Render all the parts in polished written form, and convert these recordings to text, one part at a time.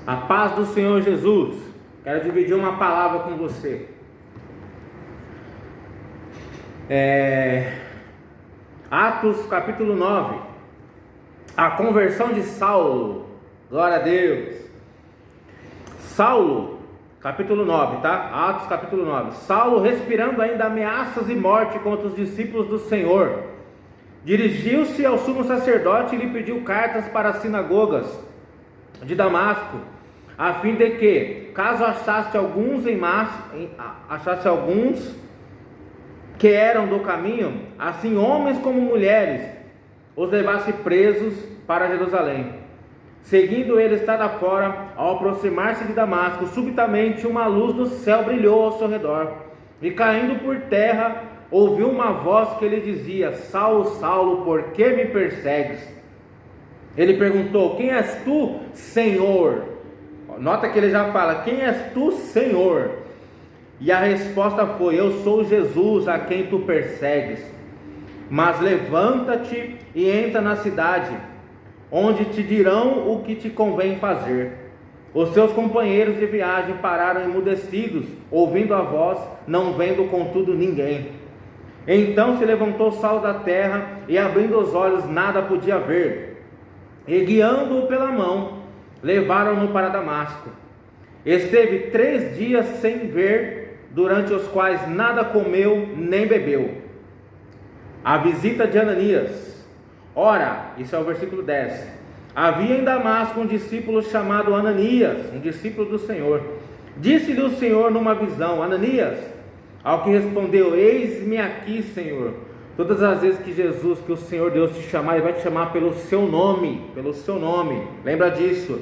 A paz do Senhor Jesus. Quero dividir uma palavra com você. Atos capítulo 9. A conversão de Saulo. Glória a Deus. Saulo, capítulo 9, tá? Atos capítulo 9. Saulo, respirando ainda ameaças e morte contra os discípulos do Senhor, dirigiu-se ao sumo sacerdote e lhe pediu cartas para as sinagogas de Damasco, a fim de que, caso achasse alguns que eram do caminho, assim homens como mulheres, os levasse presos para Jerusalém. Seguindo ele estrada fora, ao aproximar-se de Damasco, subitamente uma luz do céu brilhou ao seu redor, e caindo por terra, ouviu uma voz que lhe dizia: Saulo, Saulo, por que me persegues? Ele perguntou: quem és tu, Senhor? Nota que ele já fala: quem és tu, Senhor? E a resposta foi: eu sou Jesus a quem tu persegues. Mas levanta-te e entra na cidade, onde te dirão o que te convém fazer. Os seus companheiros de viagem pararam emudecidos, ouvindo a voz, não vendo contudo ninguém. Então se levantou Saulo da terra, e abrindo os olhos nada podia ver, e guiando-o pela mão, levaram-no para Damasco. Esteve 3 dias sem ver, durante os quais nada comeu nem bebeu. A visita de Ananias. Ora, isso é o versículo 10. Havia em Damasco um discípulo chamado Ananias, um discípulo do Senhor. Disse-lhe o Senhor numa visão: Ananias. Ao que respondeu: eis-me aqui, Senhor. Todas as vezes que o Senhor Deus te chamar, Ele vai te chamar pelo seu nome, lembra disso.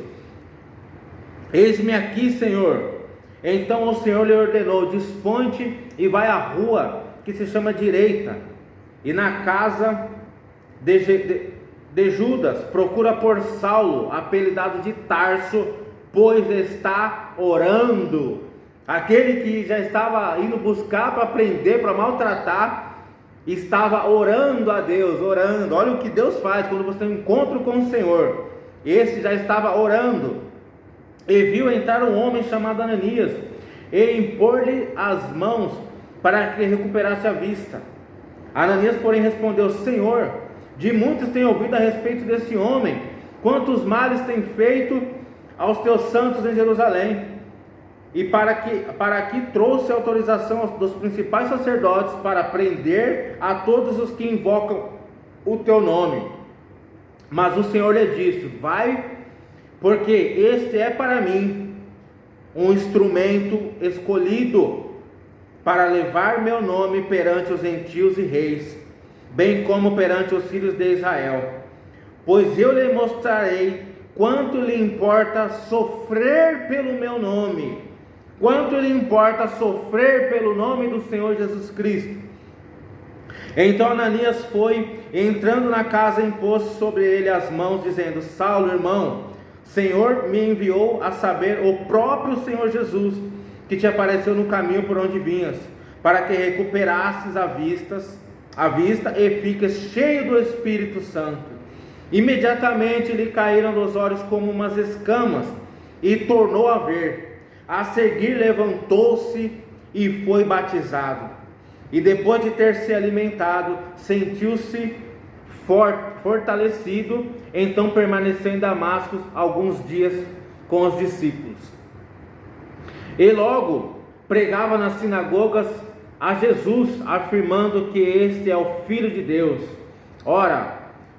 Eis-me aqui, Senhor. Então o Senhor lhe ordenou: dispõe-te e vai à rua que se chama Direita, e na casa de Judas procura por Saulo, apelidado de Tarso, pois está orando. Aquele que já estava indo buscar para prender, para maltratar, estava orando a Deus, orando. Olha o que Deus faz quando você tem um encontro com o Senhor. Esse já estava orando, e viu entrar um homem chamado Ananias, e impor-lhe as mãos para que recuperasse a vista. Ananias, porém, respondeu: Senhor, de muitos tenho ouvido a respeito desse homem, quantos males tem feito aos teus santos em Jerusalém. E para aqui trouxe autorização dos principais sacerdotes para prender a todos os que invocam o teu nome. Mas o Senhor lhe disse: vai, porque este é para mim um instrumento escolhido para levar meu nome perante os gentios e reis, bem como perante os filhos de Israel. Pois eu lhe mostrarei quanto lhe importa sofrer pelo meu nome. Quanto lhe importa sofrer pelo nome do Senhor Jesus Cristo. Então Ananias foi, entrando na casa, impôs sobre ele as mãos, dizendo: Saulo, irmão, Senhor me enviou a saber, o próprio Senhor Jesus, que te apareceu no caminho por onde vinhas, para que recuperasses a vista e fiques cheio do Espírito Santo. Imediatamente lhe caíram dos olhos como umas escamas, e tornou a ver. A seguir levantou-se e foi batizado. E depois de ter se alimentado, sentiu-se fortalecido. Então permaneceu em Damasco alguns dias com os discípulos. E logo pregava nas sinagogas a Jesus, afirmando que este é o Filho de Deus. Ora,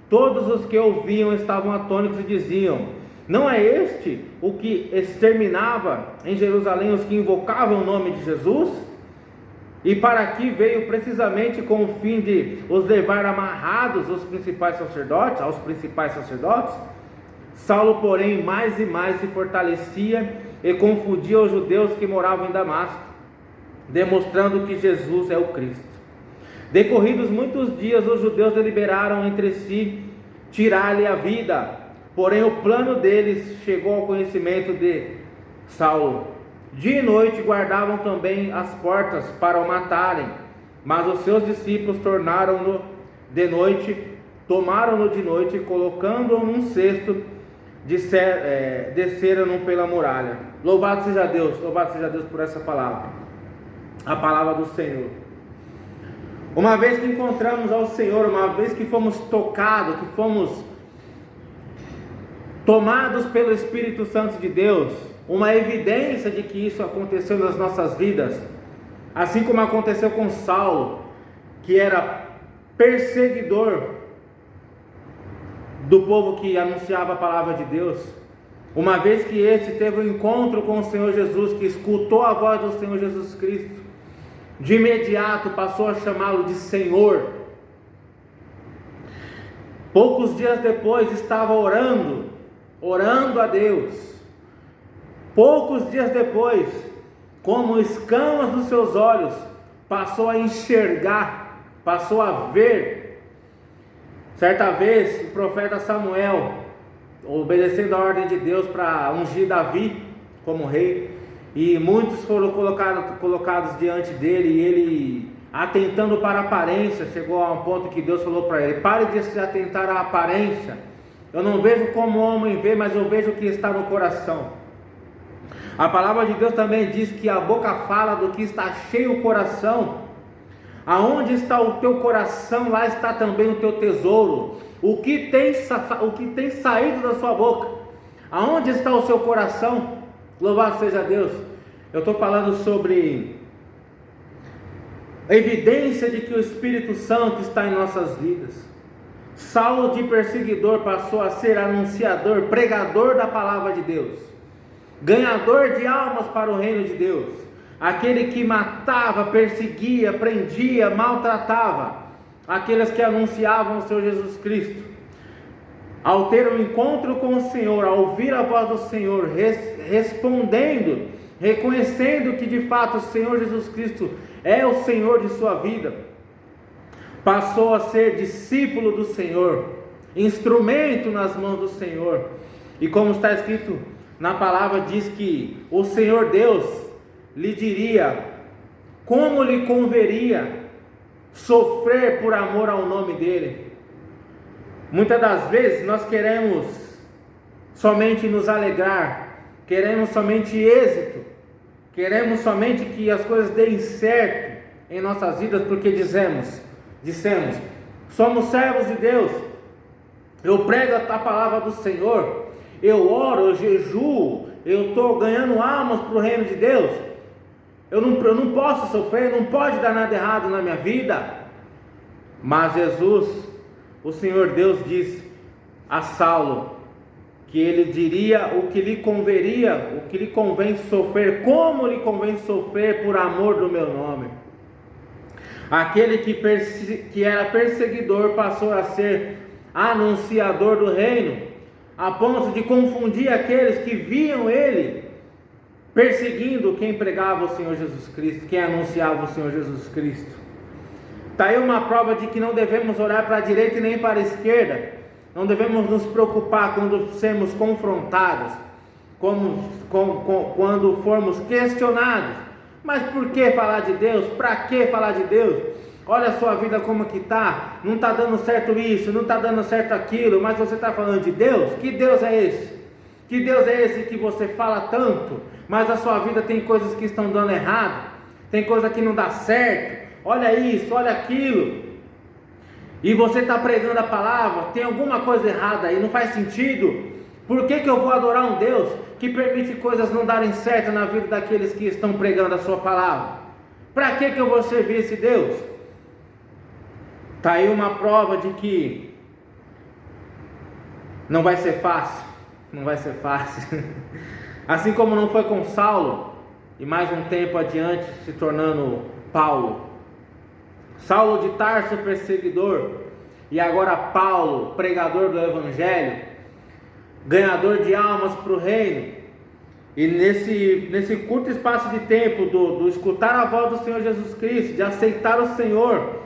todos os que ouviam estavam atônitos e diziam: não é este o que exterminava em Jerusalém os que invocavam o nome de Jesus? E para aqui veio precisamente com o fim de os levar amarrados aos principais sacerdotes. Saulo, porém, mais e mais se fortalecia e confundia os judeus que moravam em Damasco, demonstrando que Jesus é o Cristo. Decorridos muitos dias, os judeus deliberaram entre si tirar-lhe a vida. Porém o plano deles chegou ao conhecimento de Saulo. Dia e noite guardavam também as portas para o matarem. Mas os seus discípulos tomaram-no de noite, colocando-o num cesto, desceram pela muralha. Louvado seja Deus por essa palavra, a palavra do Senhor. Uma vez que encontramos ao Senhor, uma vez que fomos tocados, que fomos tomados pelo Espírito Santo de Deus, uma evidência de que isso aconteceu nas nossas vidas, assim como aconteceu com Saulo, que era perseguidor do povo que anunciava a palavra de Deus. Uma vez que este teve um encontro com o Senhor Jesus, que escutou a voz do Senhor Jesus Cristo, de imediato passou a chamá-lo de Senhor. Poucos dias depois estava orando a Deus. Poucos dias depois, como escamas dos seus olhos, passou a enxergar, passou a ver. Certa vez, o profeta Samuel, obedecendo a ordem de Deus para ungir Davi como rei, e muitos foram colocados diante dele, e ele, atentando para a aparência, chegou a um ponto que Deus falou para ele: pare de se atentar à aparência, eu não vejo como o homem vê, mas eu vejo o que está no coração. A palavra de Deus também diz que a boca fala do que está cheio o coração. Aonde está o teu coração, lá está também o teu tesouro. O que tem saído da sua boca? Aonde está o seu coração? Louvado seja Deus. Eu estou falando sobre a evidência de que o Espírito Santo está em nossas vidas. Saulo, de perseguidor, passou a ser anunciador, pregador da palavra de Deus, ganhador de almas para o reino de Deus, aquele que matava, perseguia, prendia, maltratava aqueles que anunciavam o Senhor Jesus Cristo. Ao ter um encontro com o Senhor, ao ouvir a voz do Senhor, respondendo, reconhecendo que de fato o Senhor Jesus Cristo é o Senhor de sua vida, passou a ser discípulo do Senhor, instrumento nas mãos do Senhor. E como está escrito na palavra, diz que o Senhor Deus lhe diria como lhe converia sofrer por amor ao nome dele. Muitas das vezes nós queremos somente nos alegrar, queremos somente êxito, queremos somente que as coisas deem certo em nossas vidas, porque dissemos, somos servos de Deus, eu prego a palavra do Senhor, eu oro, eu jejuo, eu estou ganhando almas para o reino de Deus, eu não posso sofrer, não pode dar nada errado na minha vida. Mas Jesus, o Senhor Deus, disse a Saulo que ele diria o que lhe converia, o que lhe convém sofrer, como lhe convém sofrer por amor do meu nome. Aquele que era perseguidor passou a ser anunciador do reino, a ponto de confundir aqueles que viam ele perseguindo quem pregava o Senhor Jesus Cristo, quem anunciava o Senhor Jesus Cristo. Está aí uma prova de que não devemos orar para a direita e nem para a esquerda, não devemos nos preocupar quando sermos confrontados, quando formos questionados. Mas por que falar de Deus? Para que falar de Deus? Olha a sua vida como que está, não está dando certo isso, não está dando certo aquilo, mas você está falando de Deus? Que Deus é esse? Que Deus é esse que você fala tanto, mas a sua vida tem coisas que estão dando errado, tem coisa que não dá certo, olha isso, olha aquilo, e você está pregando a palavra, tem alguma coisa errada aí, não faz sentido. Por que eu vou adorar um Deus que permite coisas não darem certo na vida daqueles que estão pregando a sua palavra? Para que eu vou servir esse Deus? Está aí uma prova de que não vai ser fácil, não vai ser fácil. Assim como não foi com Saulo, e mais um tempo adiante se tornando Paulo. Saulo de Tarso, perseguidor, e agora Paulo, pregador do Evangelho, ganhador de almas para o reino. E nesse curto espaço de tempo do escutar a voz do Senhor Jesus Cristo, de aceitar o Senhor,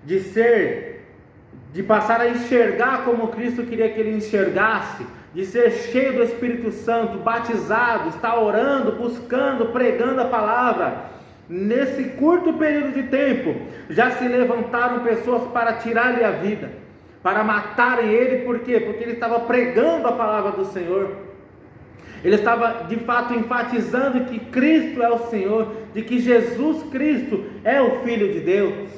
de passar a enxergar como Cristo queria que ele enxergasse, de ser cheio do Espírito Santo, batizado, estar orando, buscando, pregando a palavra. Nesse curto período de tempo, já se levantaram pessoas para tirar-lhe a vida, para matarem ele. Por quê? Porque ele estava pregando a palavra do Senhor. Ele estava de fato enfatizando que Cristo é o Senhor, de que Jesus Cristo é o Filho de Deus.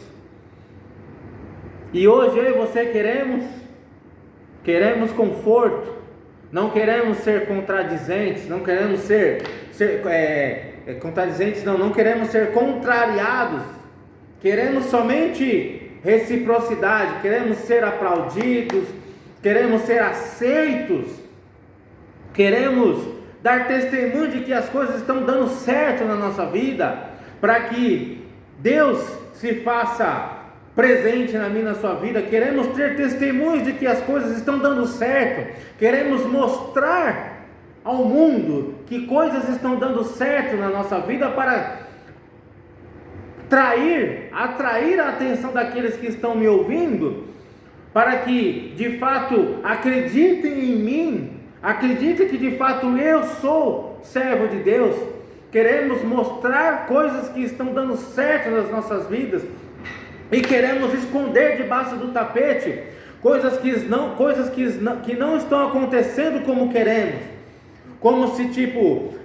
E hoje eu e você queremos conforto, não queremos ser contradizentes, não queremos não queremos ser contrariados, queremos somente reciprocidade, queremos ser aplaudidos, queremos ser aceitos, queremos dar testemunho de que as coisas estão dando certo na nossa vida, para que Deus se faça presente na minha e na sua vida. Queremos ter testemunhos de que as coisas estão dando certo, queremos mostrar ao mundo que coisas estão dando certo na nossa vida, para atrair a atenção daqueles que estão me ouvindo, para que de fato acreditem em mim, acreditem que de fato eu sou servo de Deus. Queremos mostrar coisas que estão dando certo nas nossas vidas, e queremos esconder debaixo do tapete coisas que não estão acontecendo como queremos. Como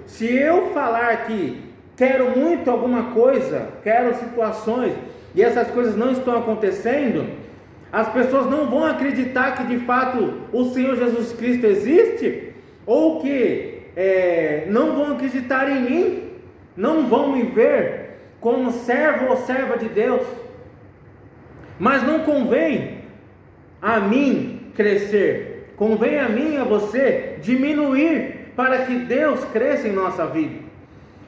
se eu falar que quero muito alguma coisa, quero situações, e essas coisas não estão acontecendo, as pessoas não vão acreditar que de fato o Senhor Jesus Cristo existe, ou que não vão acreditar em mim, não vão me ver como servo ou serva de Deus. Mas não convém a mim crescer, convém a mim e a você diminuir, para que Deus cresça em nossa vida.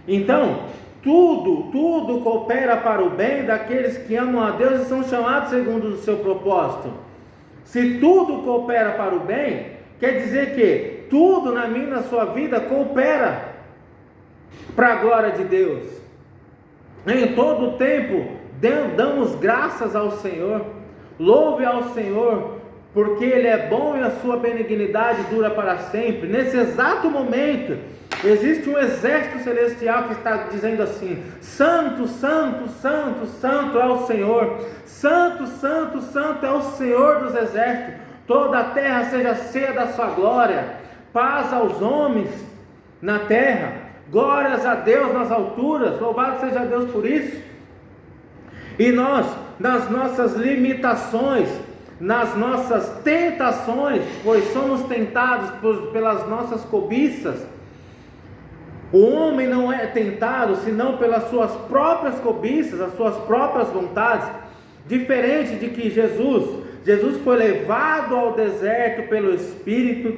Então, tudo coopera para o bem daqueles que amam a Deus e são chamados segundo o seu propósito. Se tudo coopera para o bem, quer dizer que tudo na minha e na sua vida coopera para a glória de Deus. Em todo o tempo damos graças ao Senhor, louve ao Senhor, porque Ele é bom e a sua benignidade dura para sempre. Nesse exato momento, existe um exército celestial que está dizendo assim: Santo, Santo, Santo, Santo é o Senhor, Santo, Santo, Santo é o Senhor dos exércitos, toda a terra seja cheia da sua glória, paz aos homens na terra, glórias a Deus nas alturas, louvado seja Deus por isso. E nós, nas nossas limitações, nas nossas tentações, pois somos tentados pelas nossas cobiças. O homem não é tentado senão pelas suas próprias cobiças, as suas próprias vontades. Diferente de que Jesus foi levado ao deserto pelo Espírito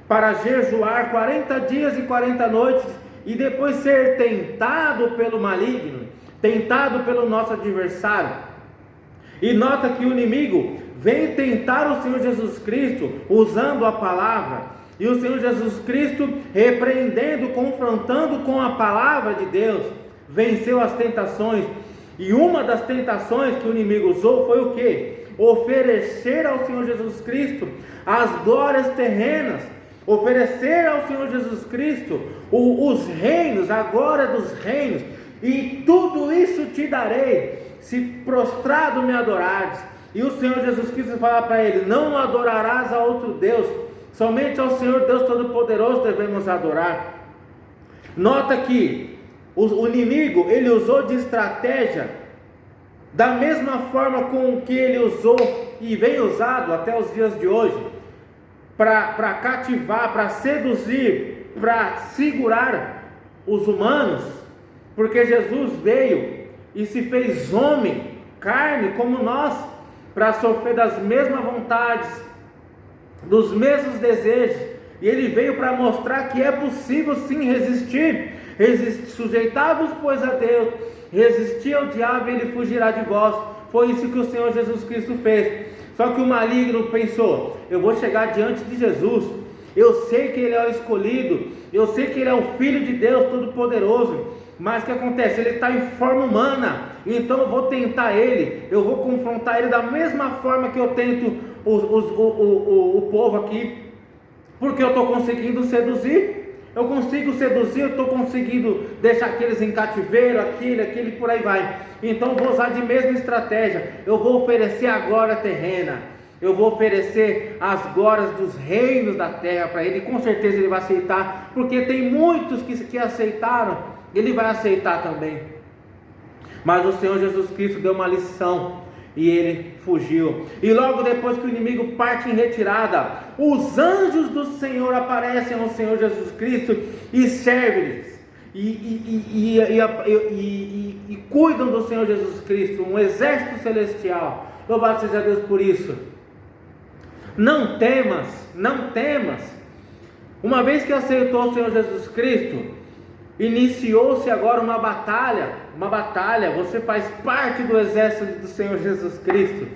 para jejuar 40 dias e 40 noites e depois ser tentado pelo maligno, tentado pelo nosso adversário. E nota que o inimigo vem tentar o Senhor Jesus Cristo usando a palavra, e o Senhor Jesus Cristo repreendendo, confrontando com a palavra de Deus, venceu as tentações. E uma das tentações que o inimigo usou foi o quê? Oferecer ao Senhor Jesus Cristo as glórias terrenas, oferecer ao Senhor Jesus Cristo os reinos, a glória dos reinos. E tudo isso te darei, se prostrado me adorares. E o Senhor Jesus Cristo fala para ele: não adorarás a outro Deus, somente ao Senhor Deus Todo-Poderoso devemos adorar. Nota que o inimigo, ele usou de estratégia, da mesma forma com que ele usou e vem usado até os dias de hoje, para cativar, para seduzir, para segurar os humanos. Porque Jesus veio e se fez homem, carne como nós, para sofrer das mesmas vontades, dos mesmos desejos. E Ele veio para mostrar que é possível sim resistir. Sujeitai-vos, pois, a Deus, resistir ao diabo e ele fugirá de vós. Foi isso que o Senhor Jesus Cristo fez. Só que o maligno pensou: eu vou chegar diante de Jesus, eu sei que Ele é o escolhido, eu sei que Ele é o Filho de Deus Todo-Poderoso. Mas o que acontece? Ele está em forma humana, então eu vou tentar Ele, eu vou confrontar Ele da mesma forma que eu tento o povo aqui, porque eu estou conseguindo seduzir, eu consigo seduzir, eu estou conseguindo deixar aqueles em cativeiro, aquele, por aí vai. Então eu vou usar de mesma estratégia, eu vou oferecer a glória terrena, eu vou oferecer as glórias dos reinos da terra para ele, e com certeza ele vai aceitar, porque tem muitos que aceitaram, ele vai aceitar também. Mas o Senhor Jesus Cristo deu uma lição e ele fugiu. E logo depois que o inimigo parte em retirada, os anjos do Senhor aparecem ao Senhor Jesus Cristo e servem-lhes e cuidam do Senhor Jesus Cristo, um exército celestial. Louvado seja Deus por isso. Não temas, não temas. Uma vez que aceitou o Senhor Jesus Cristo, iniciou-se agora uma batalha, você faz parte do exército do Senhor Jesus Cristo,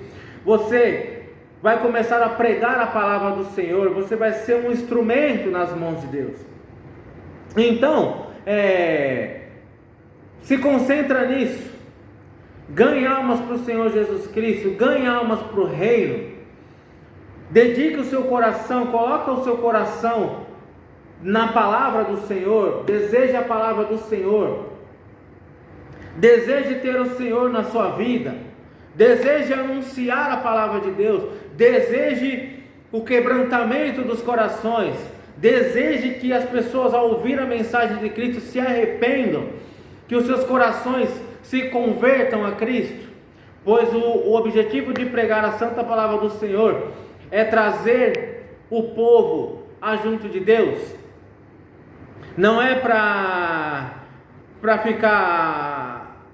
você vai começar a pregar a palavra do Senhor, você vai ser um instrumento nas mãos de Deus. Então, se concentra nisso, ganhe almas para o Senhor Jesus Cristo, ganhe almas para o reino, dedique o seu coração, coloque o seu coração na palavra do Senhor, deseje a palavra do Senhor, deseje ter o Senhor na sua vida, deseje anunciar a palavra de Deus, deseje o quebrantamento dos corações, deseje que as pessoas, ao ouvir a mensagem de Cristo, se arrependam, que os seus corações se convertam a Cristo, pois o objetivo de pregar a santa palavra do Senhor é trazer o povo a junto de Deus. Não é para ficar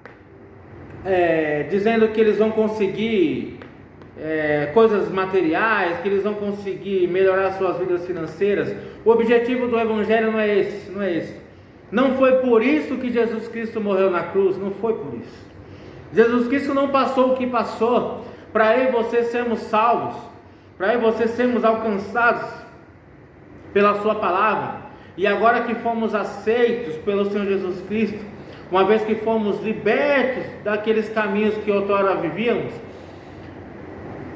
dizendo que eles vão conseguir coisas materiais, que eles vão conseguir melhorar suas vidas financeiras. O objetivo do Evangelho não é esse. Não foi por isso que Jesus Cristo morreu na cruz, não foi por isso. Jesus Cristo não passou o que passou para eu e você sermos salvos, para eu e você sermos alcançados pela sua palavra. E agora que fomos aceitos pelo Senhor Jesus Cristo, uma vez que fomos libertos daqueles caminhos que outrora vivíamos,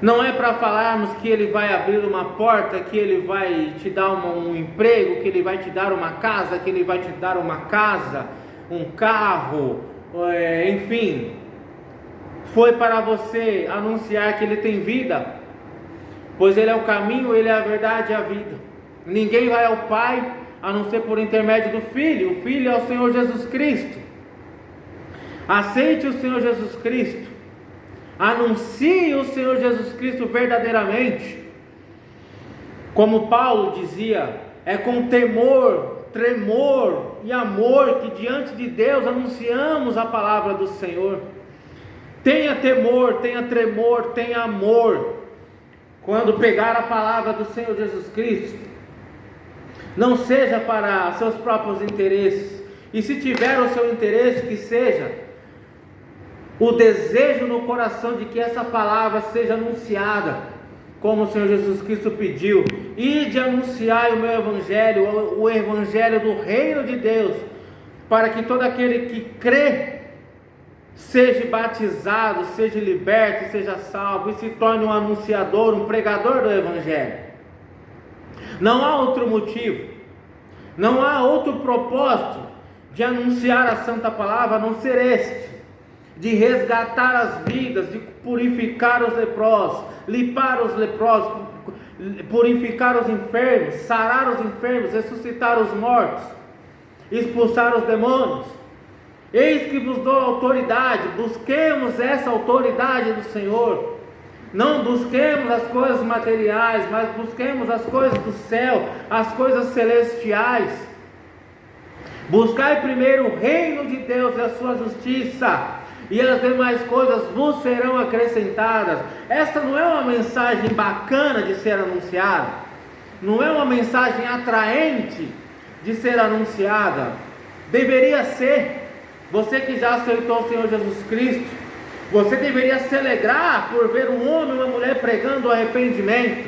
não é para falarmos que Ele vai abrir uma porta, que Ele vai te dar um emprego, que Ele vai te dar uma casa, que Ele vai te dar um carro, enfim. Foi para você anunciar que Ele tem vida, pois Ele é o caminho, Ele é a verdade e a vida. Ninguém vai ao Pai a não ser por intermédio do Filho. O Filho é o Senhor Jesus Cristo. Aceite o Senhor Jesus Cristo, anuncie o Senhor Jesus Cristo verdadeiramente. Como Paulo dizia, é com temor, tremor e amor que diante de Deus anunciamos a palavra do Senhor. Tenha temor, tenha tremor, tenha amor quando pegar a palavra do Senhor Jesus Cristo. Não seja para seus próprios interesses, e se tiver o seu interesse, que seja o desejo no coração de que essa palavra seja anunciada, como o Senhor Jesus Cristo pediu. Ide anunciar o meu evangelho, o evangelho do reino de Deus, para que todo aquele que crê seja batizado, seja liberto, seja salvo e se torne um anunciador, um pregador do evangelho. Não há outro motivo, não há outro propósito de anunciar a santa palavra a não ser este: de resgatar as vidas, de purificar os leprosos, limpar os leprosos, purificar os enfermos, sarar os enfermos, ressuscitar os mortos, expulsar os demônios. Eis que vos dou autoridade. Busquemos essa autoridade do Senhor. Não busquemos as coisas materiais, mas busquemos as coisas do céu, as coisas celestiais. Buscai primeiro o reino de Deus e a sua justiça, e as demais coisas vos serão acrescentadas. Esta não é uma mensagem bacana de ser anunciada, não é uma mensagem atraente de ser anunciada. Deveria ser. Você que já aceitou o Senhor Jesus Cristo, você deveria se alegrar por ver um homem e uma mulher pregando o arrependimento,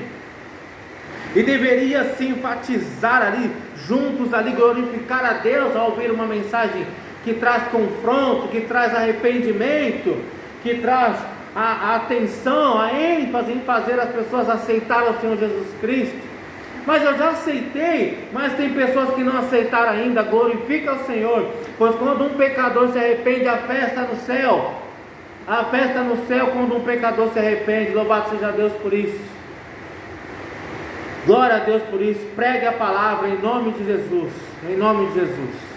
e deveria se enfatizar ali, juntos ali, glorificar a Deus ao ouvir uma mensagem que traz confronto, que traz arrependimento, que traz a atenção, a ênfase em fazer as pessoas aceitarem o Senhor Jesus Cristo. Mas eu já aceitei, mas tem pessoas que não aceitaram ainda. Glorifica o Senhor, pois quando um pecador se arrepende, a festa no céu. A festa no céu quando um pecador se arrepende. Louvado seja Deus por isso. Glória a Deus por isso. Pregue a palavra em nome de Jesus. Em nome de Jesus.